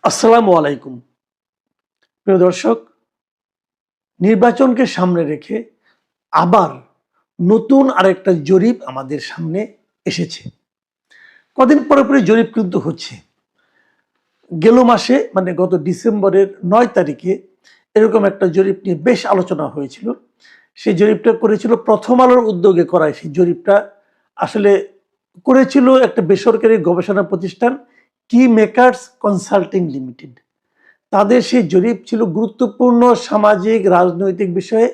আসসালামু আলাইকুম। প্রিয় দর্শক, নির্বাচনকে সামনে রেখে আবার নতুন আরেকটা জরিপ আমাদের সামনে এসেছে। কদিন পরে পরে জরিপ কিন্তু হচ্ছে। গেল মাসে মানে গত ডিসেম্বরের 9 তারিখে এরকম একটা জরিপ নিয়ে বেশ আলোচনা হয়েছিল। সেই জরিপটা করেছিল প্রথম আলোর উদ্যোগে করা। সেই জরিপটা আসলে করেছিল একটা বেসরকারি গবেষণা প্রতিষ্ঠান কি মেকার্স কনসাল্টিং লিমিটেড। তাদের সেই জরিপ ছিল গুরুত্বপূর্ণ সামাজিক রাজনৈতিক বিষয়ে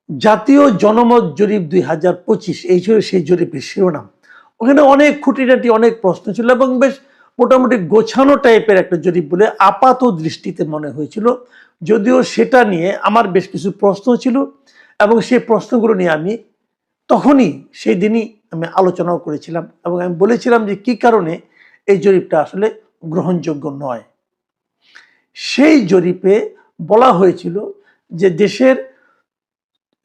জাতীয় জনমত জরিপ 2025, এই ছিল সেই জরিপের শিরোনাম। ওখানে অনেক খুঁটিনাটি অনেক প্রশ্ন ছিল এবং বেশ মোটামুটি গোছানো টাইপের একটা জরিপ বলে আপাত দৃষ্টিতে মনে হয়েছিল, যদিও সেটা নিয়ে আমার বেশ কিছু প্রশ্ন ছিল এবং সেই প্রশ্নগুলো নিয়ে আমি তখনই সেই দিনই আমি আলোচনাও করেছিলাম এবং আমি বলেছিলাম যে কি কারণে এই জরিপটা আসলে গ্রহণযোগ্য নয়। সেই জরিপে বলা হয়েছিল যে দেশের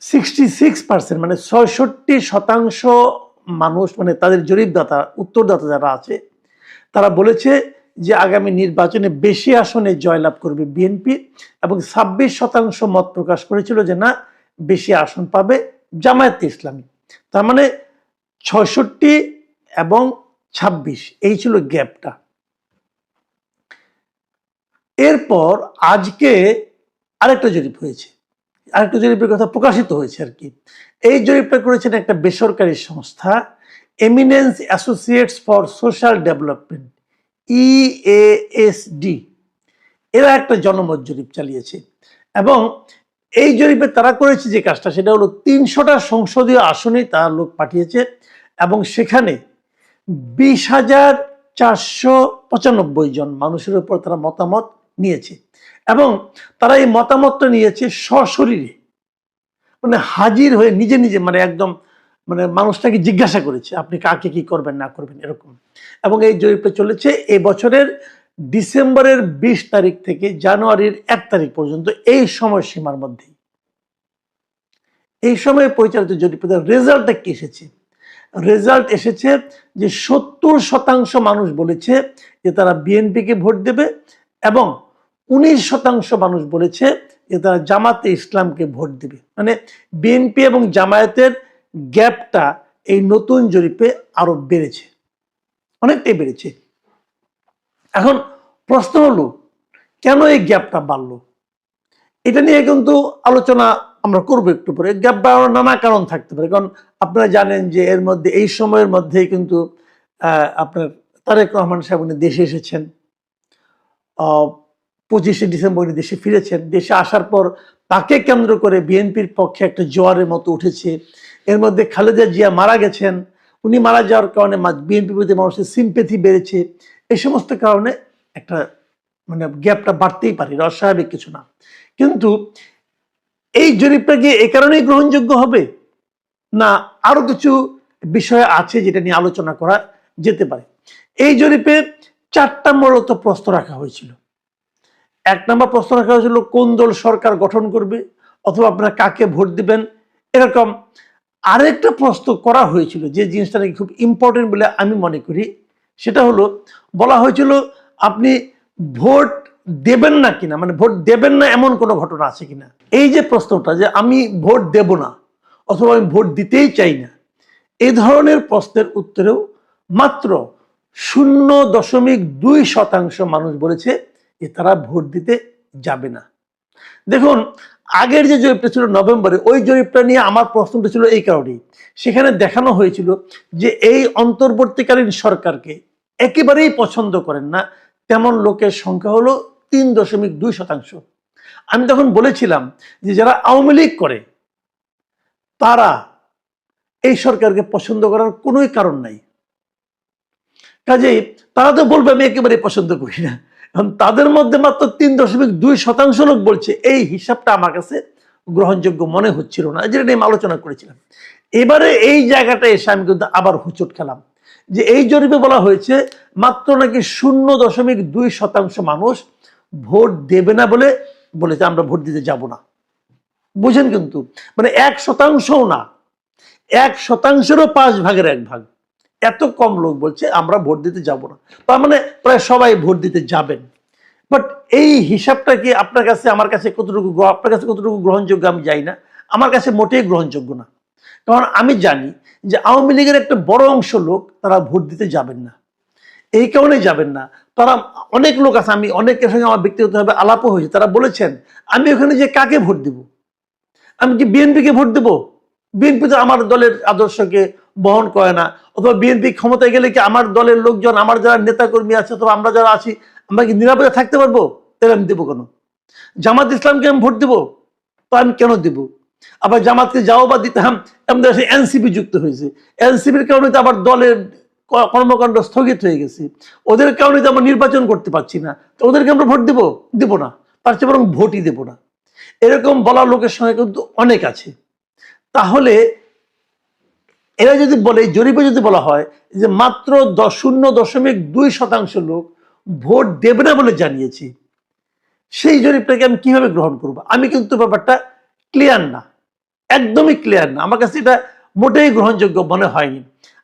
66% মানে 66% মানুষ, মানে তাদের জরিপদাতা উত্তরদাতা যারা আছে তারা বলেছে যে আগামী নির্বাচনে বেশি আসনে জয়লাভ করবে বিএনপি এবং 26% মত প্রকাশ করেছিল যে না, বেশি আসন পাবে জামায়াতে ইসলামী। তার মানে 66 এবং 26 এই ছিল গ্যাপটা। এরপর আজকে আরেকটা জরিপ হয়েছে, আরেকটা জরিপের কথা প্রকাশিত হয়েছে আর কি। এই জরিপটা করেছেন একটা বেসরকারি সংস্থা, eminence associates for social development, EASD। এরা একটা জনমত জরিপ চালিয়েছে এবং এই জরিপে তারা করেছে যে কাজটা, সেটা হলো 300টা সংসদীয় আসনে তারা লোক পাঠিয়েছে এবং সেখানে 20,495 জন মানুষের উপর তারা মতামত নিয়েছে এবং তারা এই মতামতটা নিয়েছে সশরীরে, মানে হাজির হয়ে নিজে নিজে, মানে একদম মানে মানুষটাকে জিজ্ঞাসা করেছে আপনি কাকে কি করবেন না করবেন এরকম। এবং এই জরিপটা চলেছে এই বছরের ডিসেম্বরের 20 তারিখ থেকে জানুয়ারির 1 তারিখ পর্যন্ত, এই সময়সীমার মধ্যেই। এই সময়ে পরিচালিত জরিপের রেজাল্টটা কি এসেছে? রেজাল্ট এসেছে যে 70% মানুষ বলেছে যে তারা বিএনপিকে ভোট দেবে এবং 19% মানুষ বলেছে যে তারা জামাতে ইসলামকে ভোট দেবে। মানে বিএনপি এবং জামায়াতের গ্যাপটা এই নতুন জরিপে আরো বেড়েছে, অনেকটাই বেড়েছে। এখন প্রশ্ন হলো কেন এই গ্যাপটা বাড়লো? এটা নিয়ে কিন্তু আলোচনা আমরা করবো একটু পরে। গ্যাপ বাড়ানোর নানা কারণ থাকতে পারে, কারণ আপনারা জানেন যে এর মধ্যে এই সময়ের মধ্যেই কিন্তু আপনার তারেক রহমান সাহেব উনি দেশে এসেছেন, 25শে ডিসেম্বর উনি দেশে ফিরেছেন। দেশে আসার পর তাকে কেন্দ্র করে বিএনপির পক্ষে একটা জোয়ারের মতো উঠেছে। এর মধ্যে খালেদা জিয়া মারা গেছেন, উনি মারা যাওয়ার কারণে বিএনপির প্রতি মানুষের সিম্পেথি বেড়েছে। এই সমস্ত কারণে একটা মানে গ্যাপটা বাড়তেই পারে, অস্বাভাবিক কিছু না। কিন্তু এই জরিপটা কি এই কারণেই গ্রহণযোগ্য হবে, না আরো কিছু বিষয় আছে যেটা নিয়ে আলোচনা করা যেতে পারে? এই জরিপে 4টা মূলত প্রশ্ন রাখা হয়েছিল। 1 নম্বর প্রশ্ন রাখা হয়েছিল কোন দল সরকার গঠন করবে অথবা আপনারা কাকে ভোট দিবেন, এরকম। আরেকটা প্রশ্ন করা হয়েছিল যে জিনিসটা নাকি খুব ইম্পর্টেন্ট বলে আমি মনে করি, সেটা হলো বলা হয়েছিল আপনি ভোট দেবেন না কিনা, মানে ভোট দেবেন না এমন কোনো ঘটনা আছে কিনা। এই যে প্রশ্নটা যে আমি ভোট দেব না অথবা আমি ভোট দিতেই চাই না, এই ধরনের প্রশ্নের উত্তরেও মাত্র 0.2% মানুষ বলেছে যে তারা ভোট দিতে যাবে না। দেখুন, আগের যে জরিপটা ছিল নভেম্বরে, ওই জরিপটা নিয়ে আমার প্রশ্নটা ছিল এই কারণেই, সেখানে দেখানো হয়েছিল যে এই অন্তর্বর্তীকালীন সরকারকে একেবারেই পছন্দ করেন না তেমন লোকের সংখ্যা হলো 3.2%। আমি তখন বলেছিলাম যে যারা আওয়ামী লীগ করে তারা এই সরকারকে পছন্দ করার কোনোই কারণ নাই, কাজেই তারা তো বলবে আমি একেবারে পছন্দ করি না। এখন তাদের মধ্যে মাত্র 3.2% লোক বলছে, এই হিসাবটা আমার কাছে গ্রহণযোগ্য মনে হচ্ছিল না, যেটা নিয়ে আলোচনা করেছিলাম। এবারে এই জায়গাটা এসে আমি কিন্তু আবার হুচট খেলাম যে এই জরিপে বলা হয়েছে মাত্র নাকি 0.2% মানুষ ভোট দেবে না বলে বলেছে আমরা ভোট দিতে যাব না। বুঝেন, কিন্তু মানে 1%ও না, 1%-এরও 1/5 এত কম লোক বলছে আমরা ভোট দিতে যাব না। তার মানে প্রায় সবাই ভোট দিতে যাবেন। বাট এই হিসাবটা কি আপনার কাছে আমার কাছে কতটুকু আপনার কাছে কতটুকু গ্রহণযোগ্য আমি জানি না, আমার কাছে মোটেই গ্রহণযোগ্য না। কারণ আমি জানি যে আওয়ামী লীগের একটা বড় অংশ লোক তারা ভোট দিতে যাবেন না। এই কারণেই যাবেন না, তারা অনেক লোক আছে, আমি অনেকের সঙ্গে আমার ব্যক্তিগতভাবে আলাপও হয়েছে, তারা বলেছেন আমি ওখানে যে কাকে ভোট দিব, আমি কি বিএনপিকে ভোট দেব? বিএনপি তো আমার দলের আদর্শকে বহন করে না, অথবা বিএনপি ক্ষমতায় গেলে কি আমার দলের লোকজন, আমার যারা নেতাকর্মী আছে অথবা আমরা যারা আছি, আমরা কি নিরাপদে থাকতে পারবো? তাহলে আমি দেবো কেন? জামাত ইসলামকে আমি ভোট দেবো, তো আমি কেন দেব? আবার জামাতকে যাও বা দিতাম, আমাদের এনসিপি যুক্ত হয়েছে, এনসিপির কারণে তো আবার দলের কর্মকাণ্ড স্থগিত হয়ে গেছে, ওদের কারণে তো আমরা নির্বাচন করতে পারছি না, তো ওদেরকে আমরা ভোট দেবো? দেব না, তার চেয়ে বরং ভোটই দেবো না। এরকম বলার লোকের সঙ্গে কিন্তু অনেক আছে। তাহলে এরা যদি বলে, জরিপে যদি বলা হয় যে মাত্র 0.2% লোক ভোট দেবে না বলে জানিয়েছে, সেই জরিপটাকে আমি কিভাবে গ্রহণ করব? আমি কিন্তু ব্যাপারটা ক্লিয়ার না, একদমই ক্লিয়ার না, আমার কাছে এটা মোটেই গ্রহণযোগ্য মনে হয়নি।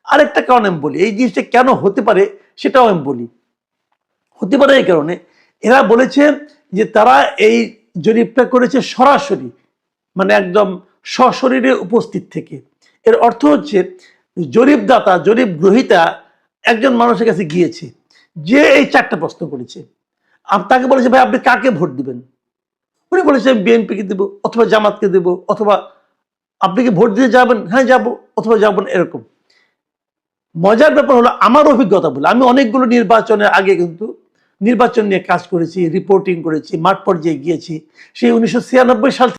আরেকটা কারণ আমি বলি, এই জিনিসটা কেন হতে পারে সেটাও আমি বলি। হতে পারে এই কারণে, এরা বলেছে যে তারা এই জরিপটা করেছে সরাসরি, মানে একদম সশরীরে উপস্থিত থেকে। এর অর্থ হচ্ছে জরিপদাতা, জরিপ গ্রহীতা একজন মানুষের কাছে গিয়েছে, যে এই 4টা প্রশ্ন করেছে, তাকে বলেছে ভাই আপনি কাকে ভোট দিবেন? উনি বলেছে আমি বিএনপিকে দেবো, অথবা জামাতকে দেবো, অথবা আপনি কি ভোট দিতে যাবেন? হ্যাঁ যাবো, অথবা যাবেন, এরকম। মজার ব্যাপার হলো, আমার অভিজ্ঞতা বলে, আমি অনেকগুলো নির্বাচনের আগে কিন্তু নির্বাচন নিয়ে কাজ করেছি, রিপোর্টিং করেছি, মাঠ পর্যায়ে গিয়েছি। সেই 1996 সাল